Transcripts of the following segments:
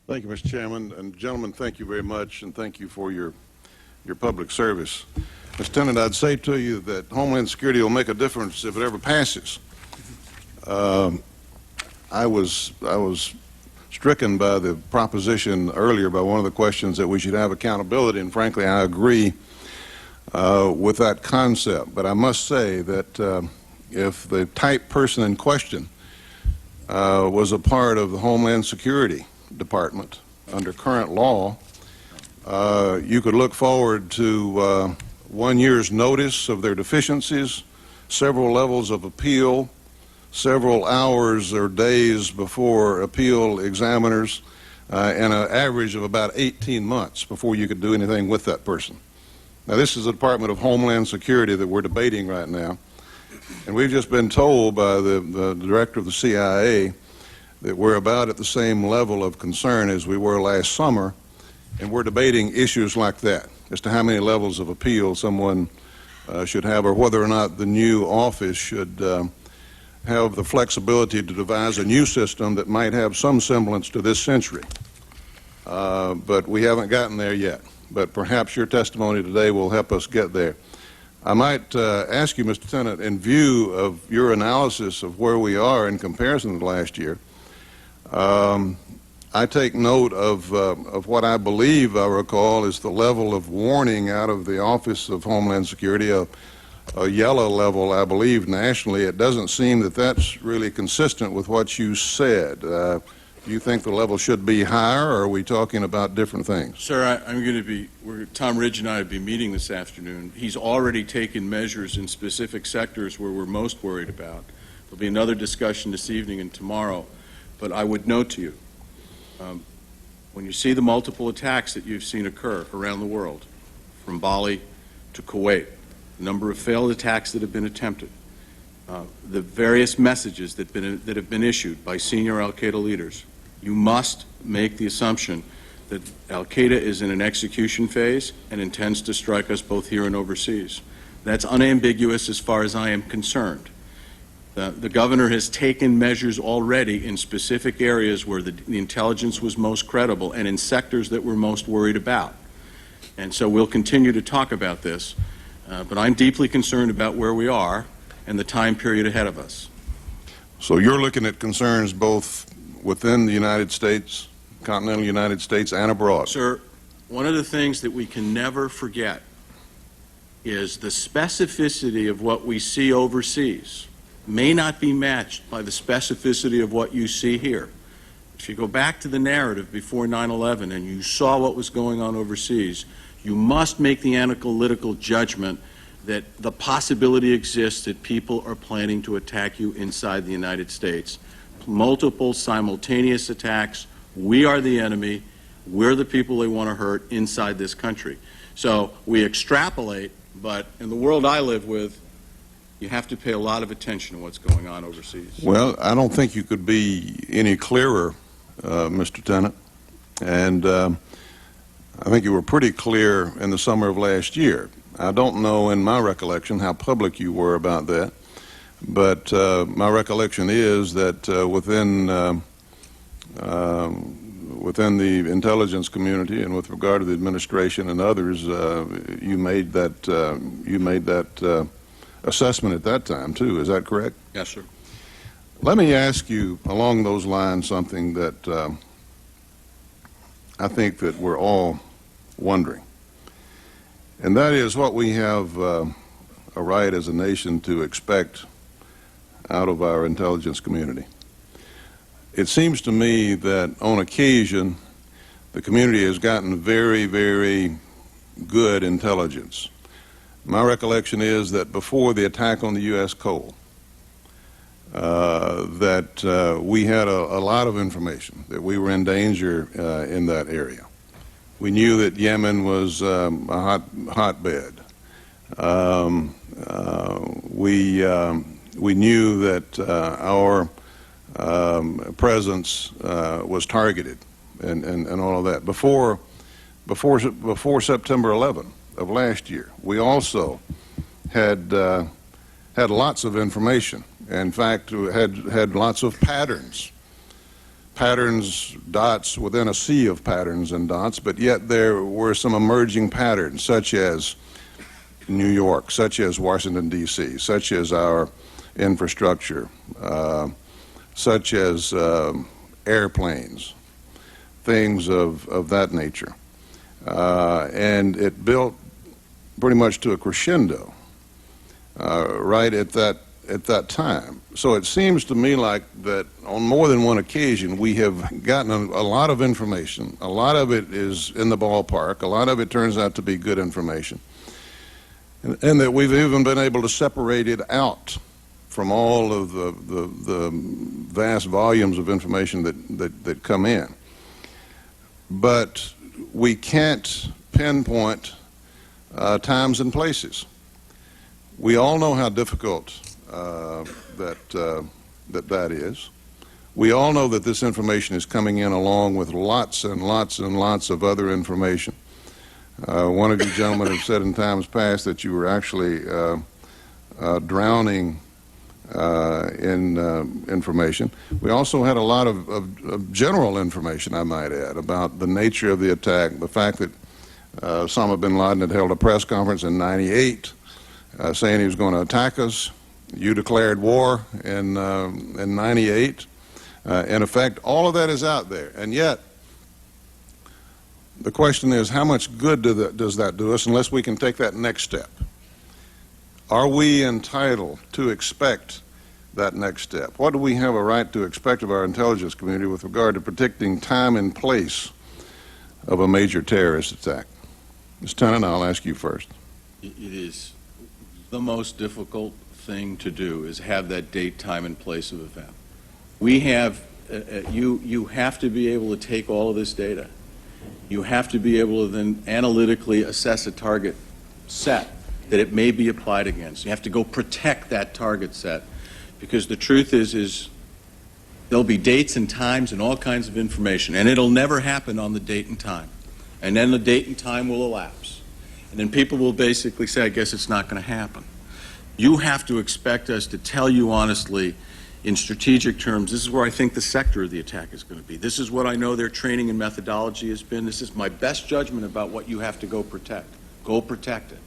Thank you, Mr. Chairman. And gentlemen, thank you very much, and thank you for your public service. Mr. Tenet, I'd say to you that Homeland Security will make a difference if it ever passes. I was stricken by the proposition earlier by one of the questions that we should have accountability, and frankly, I agree with that concept. But I must say that if the type person in question was a part of the Homeland Security Department under current law, you could look forward to 1 year's notice of their deficiencies, several levels of appeal, several hours or days before appeal examiners, and an average of about 18 months before you could do anything with that person. Now, this is the Department of Homeland Security that we're debating right now, and we've just been told by the director of the CIA that we're about at the same level of concern as we were last summer, and we're debating issues like that as to how many levels of appeal someone should have, or whether or not the new office should have the flexibility to devise a new system that might have some semblance to this century. But we haven't gotten there yet. But perhaps your testimony today will help us get there. I might ask you, Mr. Tenet, in view of your analysis of where we are in comparison to last year, I take note of what I believe I recall is the level of warning out of the Office of Homeland Security, a yellow level, I believe, nationally. It doesn't seem that that's really consistent with what you said. Do you think the level should be higher, or are we talking about different things? Sir, I'm going to be, Tom Ridge and I will be meeting this afternoon. He's already taken measures in specific sectors where we're most worried about. There'll be another discussion this evening and tomorrow. But I would note to you, when you see the multiple attacks that you've seen occur around the world, from Bali to Kuwait, the number of failed attacks that have been attempted, the various messages that have been issued by senior al-Qaeda leaders, you must make the assumption that al-Qaeda is in an execution phase and intends to strike us both here and overseas. That's unambiguous as far as I am concerned. The governor has taken measures already in specific areas where the intelligence was most credible and in sectors that we're most worried about. And so we'll continue to talk about this, but I'm deeply concerned about where we are and the time period ahead of us. So you're looking at concerns both within the United States, continental United States, and abroad? Sir, one of the things that we can never forget is the specificity of what we see overseas may not be matched by the specificity of what you see here. If you go back to the narrative before 9/11 and you saw what was going on overseas, you must make the analytical judgment that the possibility exists that people are planning to attack you inside the United States. Multiple simultaneous attacks. We are the enemy. We're the people they want to hurt inside this country. So we extrapolate, but in the world I live with, you have to pay a lot of attention to what's going on overseas. Well, I don't think you could be any clearer, Mr. Tenet. And I think you were pretty clear in the summer of last year. I don't know in my recollection how public you were about that, but my recollection is that within the intelligence community and with regard to the administration and others, you made that assessment at that time, too. Is that correct? Yes, sir. Let me ask you along those lines something that I think that we're all wondering, and that is what we have a right as a nation to expect out of our intelligence community. It seems to me that on occasion the community has gotten very, very good intelligence. My recollection is that before the attack on the U.S. Cole, that we had a lot of information that we were in danger in that area. We knew that Yemen was a hotbed. We knew that our presence was targeted and all of that. Before September 11 of last year, we also had lots of information. In fact, had lots of patterns patterns, dots within a sea of patterns and dots, but yet there were some emerging patterns, such as New York, such as Washington, D.C., such as our infrastructure, such as airplanes, things of that nature. And it built pretty much to a crescendo right at that time. So it seems to me like that on more than one occasion we have gotten a lot of information. A lot of it is in the ballpark. A lot of it turns out to be good information. And that we've even been able to separate it out from all of the vast volumes of information that come in. But we can't pinpoint times and places. We all know how difficult that is. We all know that this information is coming in along with lots and lots and lots of other information. One of you gentlemen have said in times past that you were actually drowning in information. We also had a lot of general information, I might add, about the nature of the attack, the fact that Osama bin Laden had held a press conference in '98 saying he was going to attack us. You declared war in '98. In effect, all of that is out there, and yet the question is, how much good does that do us unless we can take that next step? Are we entitled to expect that next step? What do we have a right to expect of our intelligence community with regard to predicting time and place of a major terrorist attack? Ms. Tenet, I'll ask you first. It is the most difficult thing to do, is have that date, time, and place of event. We have, you have to be able to take all of this data. You have to be able to then analytically assess a target set that it may be applied against. You have to go protect that target set, because the truth is there'll be dates and times and all kinds of information, and it'll never happen on the date and time. And then the date and time will elapse. And then people will basically say, I guess it's not going to happen. You have to expect us to tell you honestly, in strategic terms, this is where I think the sector of the attack is going to be. This is what I know their training and methodology has been. This is my best judgment about what you have to go protect. Go protect it.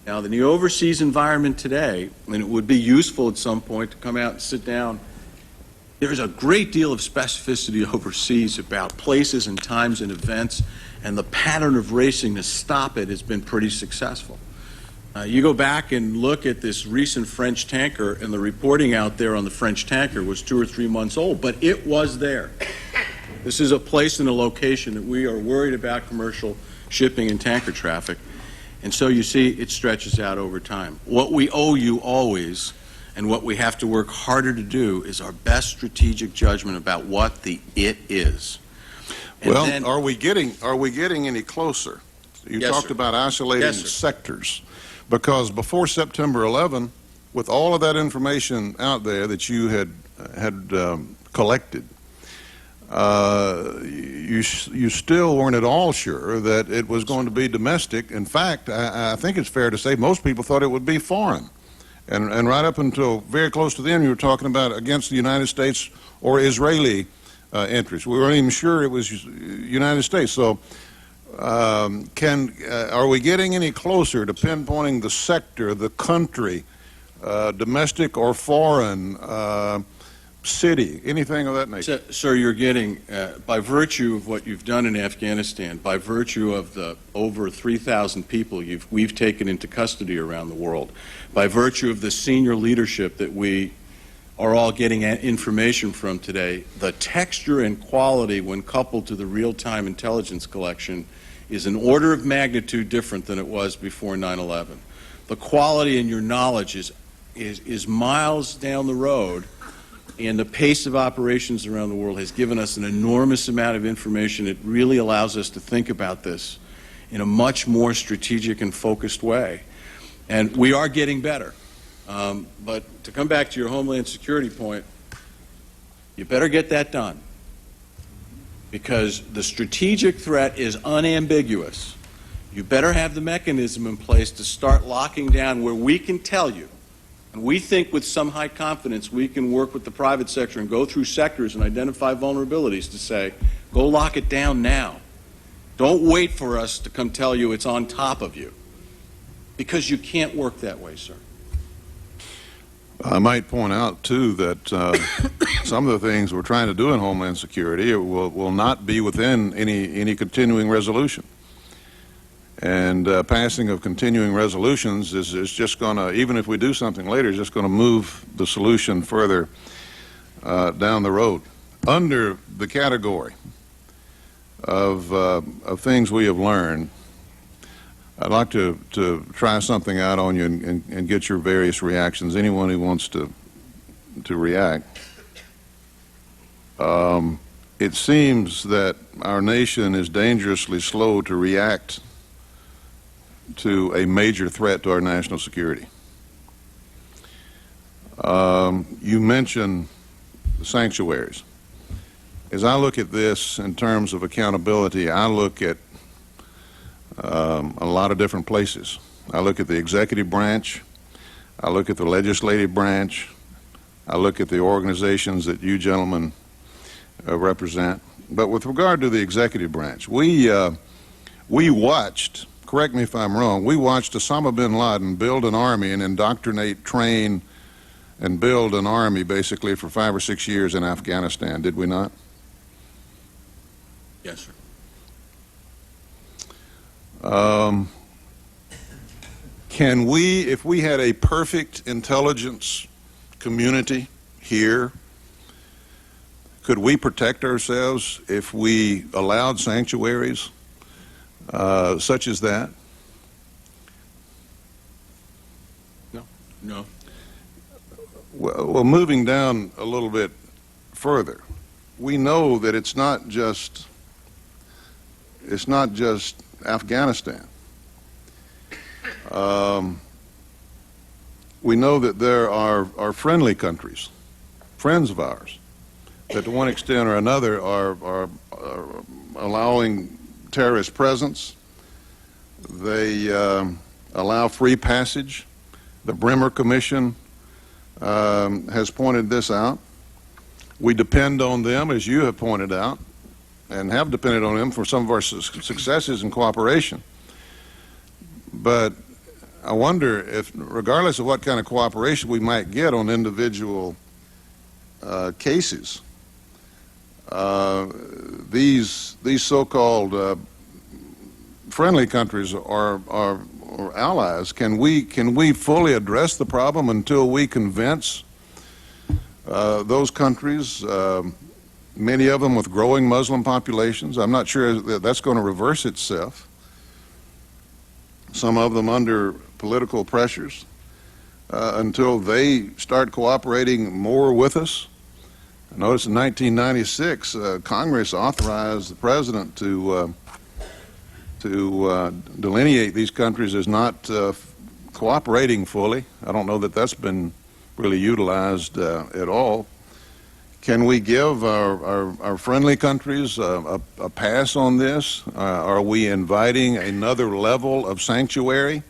Now, in the overseas environment today, and it would be useful at some point to come out and sit down, there's a great deal of specificity overseas about places and times and events, and the pattern of racing to stop it has been pretty successful. You go back and look at this recent French tanker, and the reporting out there on the French tanker was 2 or 3 months old, but it was there. This is a place and a location that we are worried about commercial shipping and tanker traffic. And so you see, it stretches out over time. What we owe you always, and what we have to work harder to do, is our best strategic judgment about what the it is. And well, then, are we getting any closer? You Yes, talked sir. about isolating Yes, sir. sectors, because before September 11, with all of that information out there that you had collected, you still weren't at all sure that it was going to be domestic. In fact, I think it's fair to say most people thought it would be foreign. And right up until very close to the end, you were talking about against the United States or Israeli interests. We weren't even sure it was United States. So are we getting any closer to pinpointing the sector, the country, domestic or foreign, city, anything of that nature? Sir, you're getting, by virtue of what you've done in Afghanistan, by virtue of the over 3,000 people we've taken into custody around the world, by virtue of the senior leadership that we are all getting information from today, the texture and quality when coupled to the real-time intelligence collection is an order of magnitude different than it was before 9/11. The quality in your knowledge is miles down the road, and the pace of operations around the world has given us an enormous amount of information. It really allows us to think about this in a much more strategic and focused way. And we are getting better. But to come back to your Homeland Security point, you better get that done, because the strategic threat is unambiguous. You better have the mechanism in place to start locking down where we can tell you And we think with some high confidence we can work with the private sector and go through sectors and identify vulnerabilities to say, go lock it down now. Don't wait for us to come tell you it's on top of you. Because you can't work that way, sir. I might point out, too, that some of the things we're trying to do in Homeland Security will not be within any continuing resolution. And passing of continuing resolutions is just going to, even if we do something later, is just going to move the solution further down the road. Under the category of things we have learned, I'd like to try something out on you and get your various reactions. Anyone who wants to react. It seems that our nation is dangerously slow to react to a major threat to our national security. You mentioned sanctuaries. As I look at this in terms of accountability, I look at a lot of different places. I look at the executive branch, I look at the legislative branch, I look at the organizations that you gentlemen represent. But with regard to the executive branch, we watched, correct me if I'm wrong, we watched Osama bin Laden build an army and indoctrinate, train, and build an army basically for 5 or 6 years in Afghanistan, did we not? Yes, sir. Can we, if we had a perfect intelligence community here, could we protect ourselves if we allowed sanctuaries such as that? No. No. Well, moving down a little bit further, we know that it's not just Afghanistan. We know that there are friendly countries, friends of ours, that to one extent or another are allowing terrorist presence. They allow free passage. The Bremer Commission has pointed this out. We depend on them, as you have pointed out, and have depended on them for some of our successes in cooperation. But I wonder if, regardless of what kind of cooperation we might get on individual cases, these so-called friendly countries or allies, can we fully address the problem until we convince those countries, many of them with growing Muslim populations? I'm not sure that that's going to reverse itself. Some of them under political pressures, until they start cooperating more with us. I noticed in 1996, Congress authorized the president to delineate these countries as not cooperating fully. I don't know that that's been really utilized at all. Can we give our friendly countries a pass on this? Are we inviting another level of sanctuary?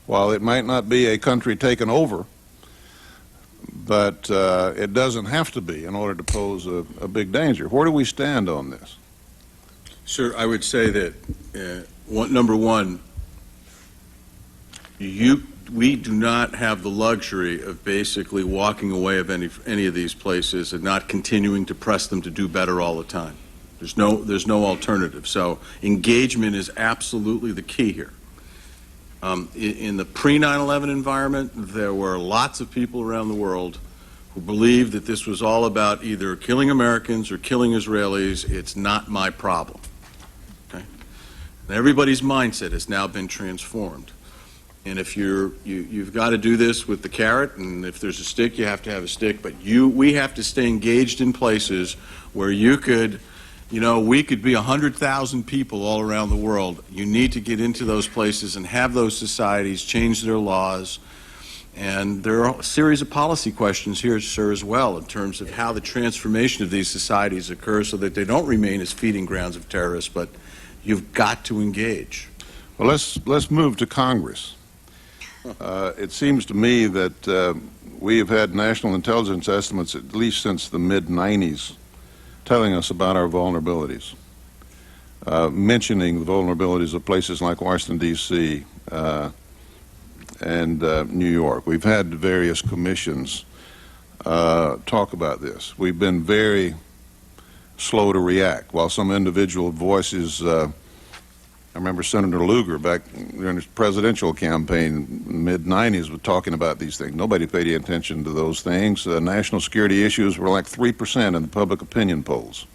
While it might not be a country taken over, but it doesn't have to be in order to pose a big danger. Where do we stand on this? Sir, I would say that, number one, we do not have the luxury of basically walking away of any of these places and not continuing to press them to do better all the time. There's no alternative. So engagement is absolutely the key here. In the pre-9/11 environment, there were lots of people around the world who believed that this was all about either killing Americans or killing Israelis. It's not my problem. Okay? And everybody's mindset has now been transformed. And if you've got to do this with the carrot, and if there's a stick, you have to have a stick. But we have to stay engaged in places where you could, we could be 100,000 people all around the world. You need to get into those places and have those societies change their laws. And there are a series of policy questions here, sir, as well, in terms of how the transformation of these societies occurs so that they don't remain as feeding grounds of terrorists, but you've got to engage. Well, let's move to Congress. It seems to me that we have had national intelligence estimates at least since the mid-'90s telling us about our vulnerabilities, mentioning the vulnerabilities of places like Washington, D.C. And New York. We've had various commissions talk about this. We've been very slow to react. While some individual voices, I remember Senator Lugar back during his presidential campaign in the mid-'90s was talking about these things. Nobody paid any attention to those things. National security issues were like 3% in the public opinion polls.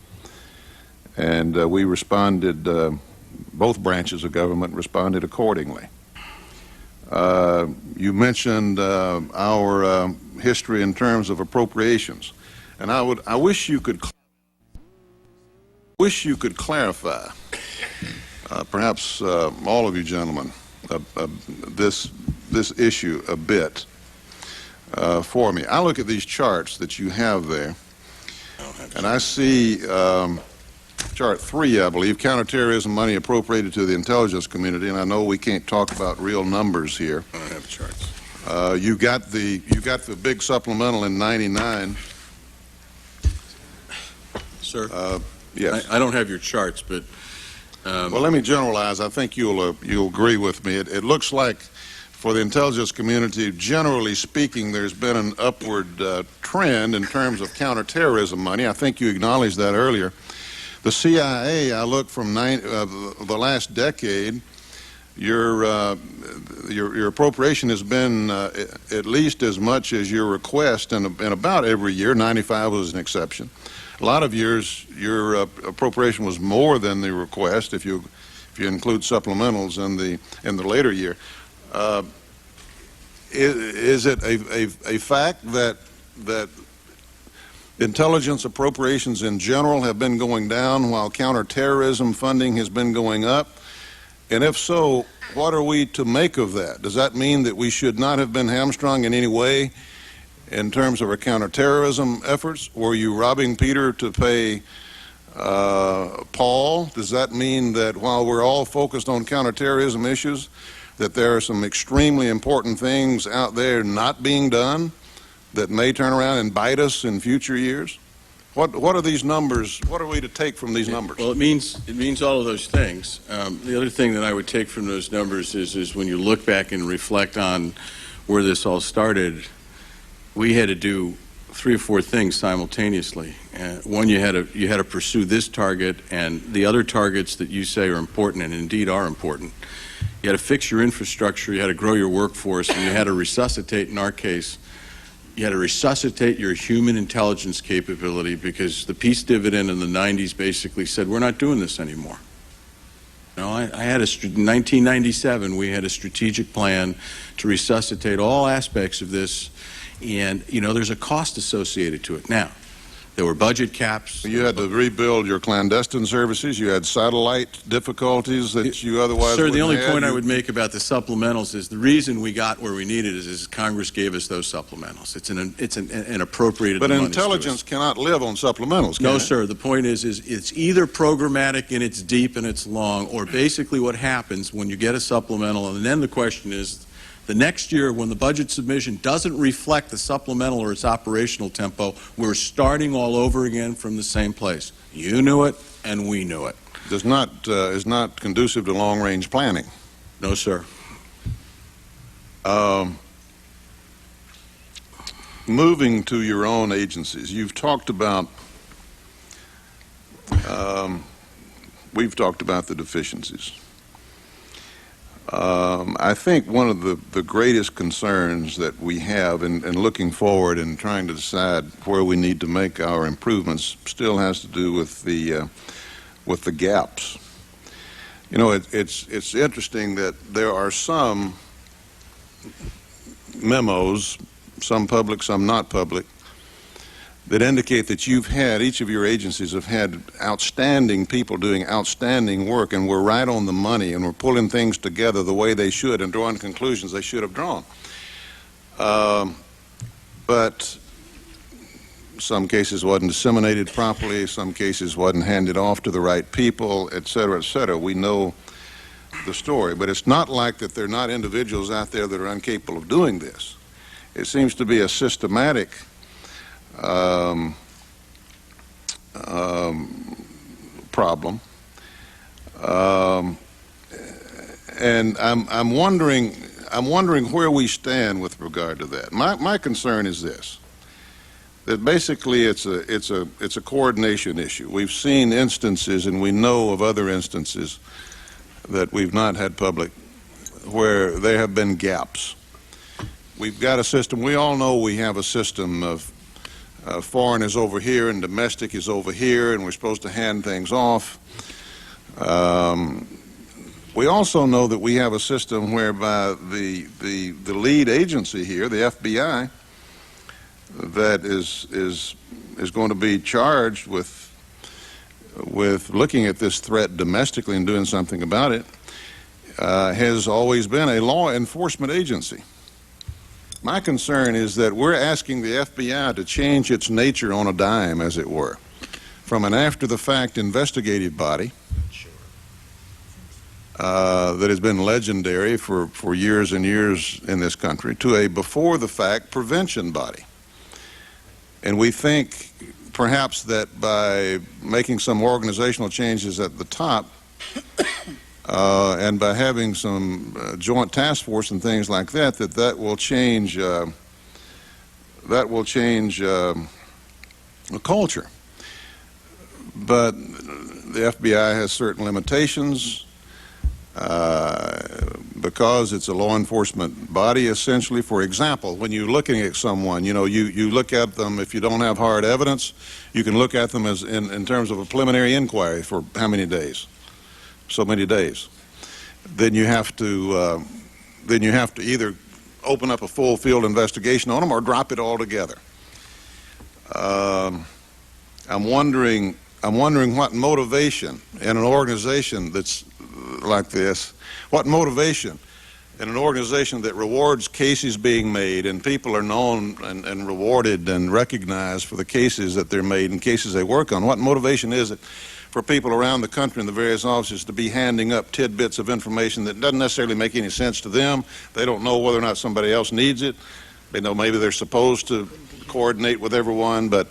And we responded, both branches of government responded accordingly. You mentioned our history in terms of appropriations, and I wish you could clarify, perhaps all of you gentlemen, this issue a bit for me. I look at these charts that you have there, and I see Chart 3, I believe, counterterrorism money appropriated to the intelligence community, and I know we can't talk about real numbers here. I don't have charts. You got the big supplemental in '99. Sir? Yes. I don't have your charts, but... Well, let me generalize. I think you'll agree with me. It looks like for the intelligence community, generally speaking, there's been an upward trend in terms of counterterrorism money. I think you acknowledged that earlier. The CIA, I look from the last decade, your appropriation has been at least as much as your request, and about every year. 95 was an exception. A lot of years, your appropriation was more than the request if you include supplementals in the later year. Is it a fact that intelligence appropriations in general have been going down while counterterrorism funding has been going up? And if so, what are we to make of that? Does that mean that we should not have been hamstrung in any way in terms of our counterterrorism efforts? Were you robbing Peter to pay Paul? Does that mean that while we're all focused on counterterrorism issues, that there are some extremely important things out there not being done that may turn around and bite us in future years? What are these numbers? What are we to take from these numbers? Well, it means all of those things. The other thing that I would take from those numbers is when you look back and reflect on where this all started, we had to do 3 or 4 things simultaneously. One, you had to pursue this target and the other targets that you say are important, and indeed are important. You had to fix your infrastructure, you had to grow your workforce, and you had to resuscitate, in our case, you had to resuscitate your human intelligence capability, because the peace dividend in the 90s basically said, we're not doing this anymore. You know, in 1997, we had a strategic plan to resuscitate all aspects of this, and, you know, there's a cost associated to it. Now, there were budget caps. You had to rebuild your clandestine services. You had satellite difficulties that you otherwise Sir, the only wouldn't have. point I would make about the supplementals is the reason we got where we needed is Congress gave us those supplementals. It's an appropriated But monies intelligence to us. cannot live on supplementals, can No, it? sir. The point is it's either programmatic and it's deep and it's long, or basically what happens when you get a supplemental, and then the question is, the next year, when the budget submission doesn't reflect the supplemental or its operational tempo, we're starting all over again from the same place. You knew it, and we knew it. Is not conducive to long-range planning. No, sir. Moving to your own agencies, you've talked about, we've talked about the deficiencies. I think one of the greatest concerns that we have in looking forward and trying to decide where we need to make our improvements still has to do with the gaps. You know, it's interesting that there are some memos, some public, some not public, that indicate that each of your agencies have had outstanding people doing outstanding work, and we're right on the money, and we're pulling things together the way they should and drawing conclusions they should have drawn. But some cases wasn't disseminated properly, some cases wasn't handed off to the right people, et cetera, et cetera. We know the story, but it's not like that there are not individuals out there that are incapable of doing this. It seems to be a systematic problem, and I'm wondering where we stand with regard to that. My concern is this: that basically it's a coordination issue. We've seen instances, and we know of other instances that we've not had public, where there have been gaps. We've got a system. We all know we have a system of foreign is over here and domestic is over here, and we're supposed to hand things off. We also know that we have a system whereby the lead agency here, the FBI, that is going to be charged with looking at this threat domestically and doing something about it, has always been a law enforcement agency. My concern is that we're asking the FBI to change its nature on a dime, as it were, from an after-the-fact investigative body that has been legendary for years and years in this country to a before-the-fact prevention body. And we think perhaps that by making some organizational changes at the top and by having some joint task force and things like that, that will change the culture. But the FBI has certain limitations because it's a law enforcement body, essentially. For example, when you're looking at someone, you look at them. If you don't have hard evidence, you can look at them as in terms of a preliminary inquiry for how many days? So many days. Then you have to either open up a full field investigation on them or drop it altogether. I'm wondering what motivation in an organization that's like this, what motivation in an organization that rewards cases being made and people are known and rewarded and recognized for the cases that they're made and cases they work on, what motivation is it for people around the country in the various offices to be handing up tidbits of information that doesn't necessarily make any sense to them? They don't know whether or not somebody else needs it. They know maybe they're supposed to coordinate with everyone, but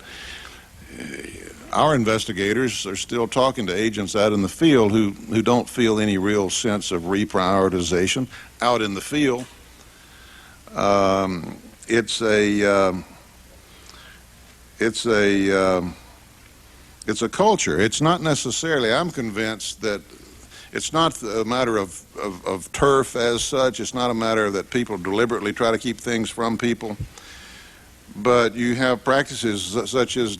our investigators are still talking to agents out in the field who don't feel any real sense of reprioritization out in the field. It's a culture. It's not necessarily, I'm convinced that it's not a matter of turf as such. It's not a matter that people deliberately try to keep things from people. But you have practices such as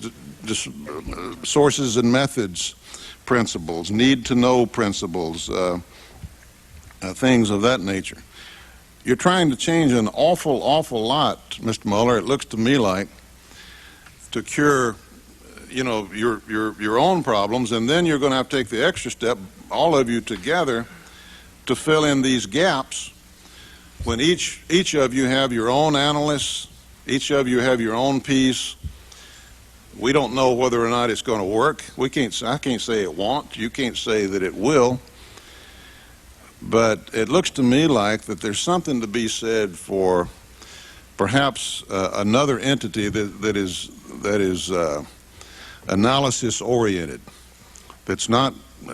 sources and methods principles, need-to-know principles, things of that nature. You're trying to change an awful lot, Mr. Mueller, it looks to me like, to cure your own problems, and then you're going to have to take the extra step, all of you together, to fill in these gaps when each of you have your own analysts, each of you have your own piece. We don't know whether or not it's going to work. I can't say it won't. You can't say that it will. But it looks to me like that there's something to be said for perhaps another entity that is analysis oriented, that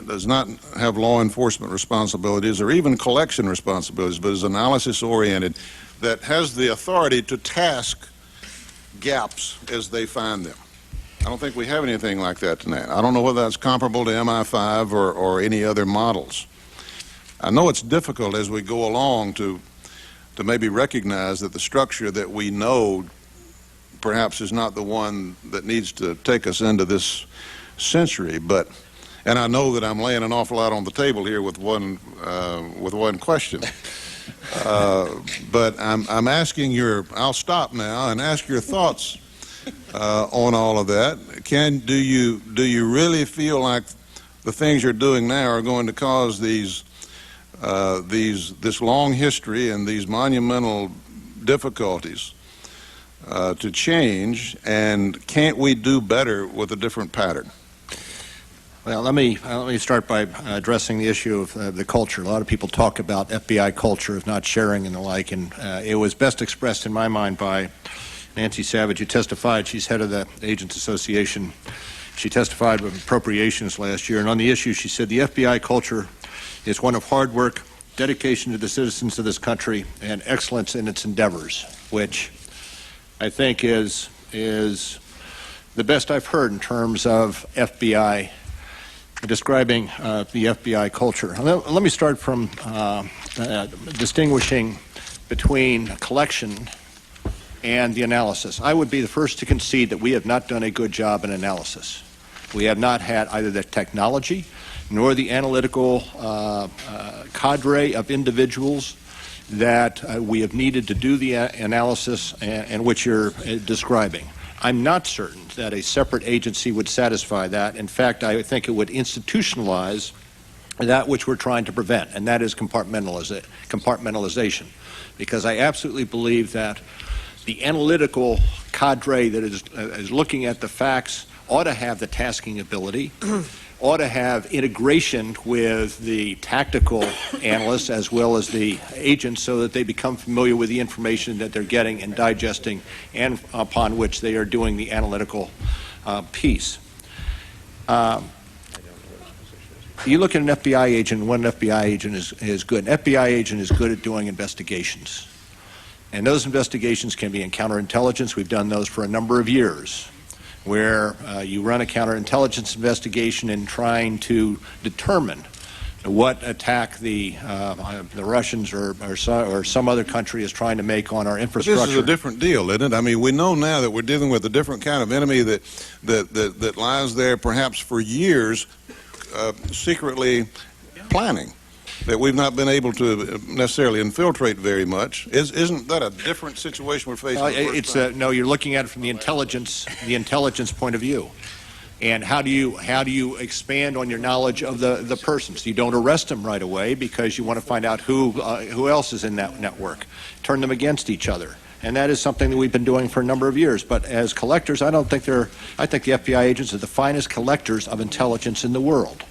does not have law enforcement responsibilities or even collection responsibilities, but is analysis oriented, that has the authority to task gaps as they find them. I don't think we have anything like that tonight. I don't know whether that's comparable to MI5 or any other models. I know it's difficult as we go along to maybe recognize that the structure that we know perhaps is not the one that needs to take us into this century, and I know that I'm laying an awful lot on the table here with one question. But I'm asking I'll stop now and ask your thoughts on all of that. Do you really feel like the things you're doing now are going to cause this long history and these monumental difficulties to change, and can't we do better with a different pattern? Well, let me start by addressing the issue of the culture. A lot of people talk about FBI culture of not sharing and the like, and it was best expressed in my mind by Nancy Savage, who testified. She's head of the Agents Association. She testified with appropriations last year, and on the issue, she said the FBI culture is one of hard work, dedication to the citizens of this country, and excellence in its endeavors, which I think is the best I've heard in terms of FBI, describing the FBI culture. Let me start from distinguishing between collection and the analysis. I would be the first to concede that we have not done a good job in analysis. We have not had either the technology nor the analytical cadre of individuals that we have needed to do the analysis and which you're describing. I'm not certain that a separate agency would satisfy that. In fact, I think it would institutionalize that which we're trying to prevent, and that is compartmentalization. Because I absolutely believe that the analytical cadre that is looking at the facts ought to have the tasking ability, ought to have integration with the tactical analysts as well as the agents so that they become familiar with the information that they're getting and digesting and upon which they are doing the analytical piece. You look at an FBI agent, one FBI agent is good. An FBI agent is good at doing investigations. And those investigations can be in counterintelligence. We've done those for a number of years, where you run a counterintelligence investigation in trying to determine what attack the Russians or some other country is trying to make on our infrastructure. But this is a different deal, isn't it? I mean, we know now that we're dealing with a different kind of enemy that lies there perhaps for years secretly planning, that we've not been able to necessarily infiltrate very much. Isn't that a different situation we're facing? No, you're looking at it from the intelligence point of view. And how do you expand on your knowledge of the persons? You don't arrest them right away because you want to find out who else is in that network. Turn them against each other. And that is something that we've been doing for a number of years. But as collectors, I think the FBI agents are the finest collectors of intelligence in the world.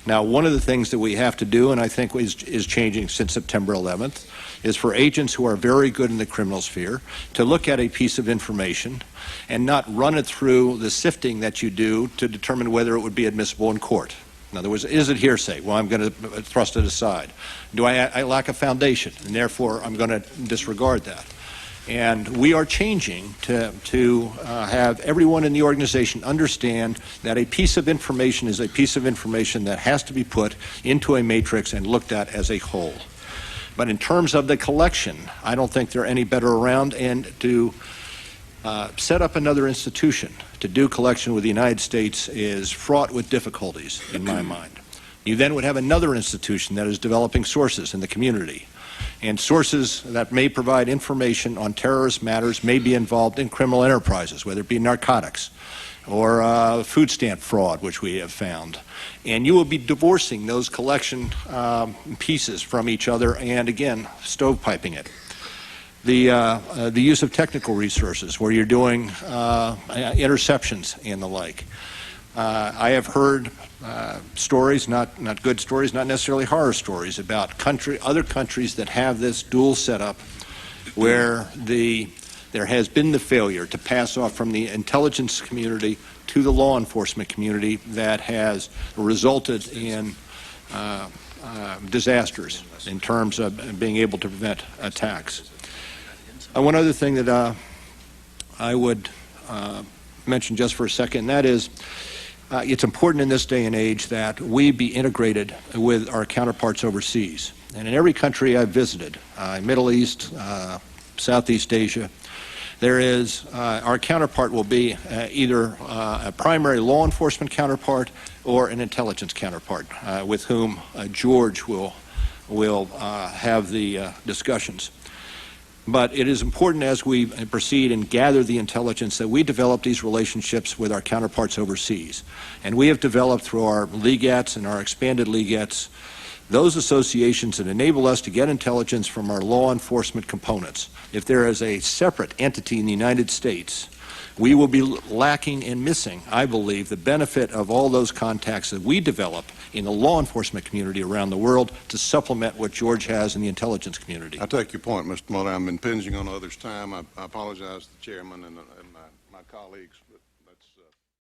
Now, one of the things that we have to do, and I think is changing since September 11th, is for agents who are very good in the criminal sphere to look at a piece of information and not run it through the sifting that you do to determine whether it would be admissible in court. In other words, is it hearsay? Well, I'm going to thrust it aside. Do I lack a foundation, and therefore I'm going to disregard that? And we are changing to have everyone in the organization understand that a piece of information is a piece of information that has to be put into a matrix and looked at as a whole. But in terms of the collection, I don't think they're any better around. And to set up another institution to do collection with the United States is fraught with difficulties, in my mind. You then would have another institution that is developing sources in the community. And sources that may provide information on terrorist matters may be involved in criminal enterprises, whether it be narcotics or food stamp fraud, which we have found. And you will be divorcing those collection pieces from each other and, again, stovepiping it. The use of technical resources, where you're doing interceptions and the like. I have heard stories, not good stories, not necessarily horror stories, about other countries that have this dual setup where there has been the failure to pass off from the intelligence community to the law enforcement community that has resulted in disasters in terms of being able to prevent attacks. One other thing that I would mention just for a second, and that is it's important in this day and age that we be integrated with our counterparts overseas. And in every country I've visited, Middle East, Southeast Asia, there is, our counterpart will be either a primary law enforcement counterpart or an intelligence counterpart with whom George will have the discussions. But it is important as we proceed and gather the intelligence that we develop these relationships with our counterparts overseas. And we have developed through our legats and our expanded legats those associations that enable us to get intelligence from our law enforcement components. If there is a separate entity in the United States we will be lacking and missing, I believe, the benefit of all those contacts that we develop in the law enforcement community around the world to supplement what George has in the intelligence community. I take your point, Mr. Mueller. I'm impinging on others' time. I apologize to the chairman and my colleagues.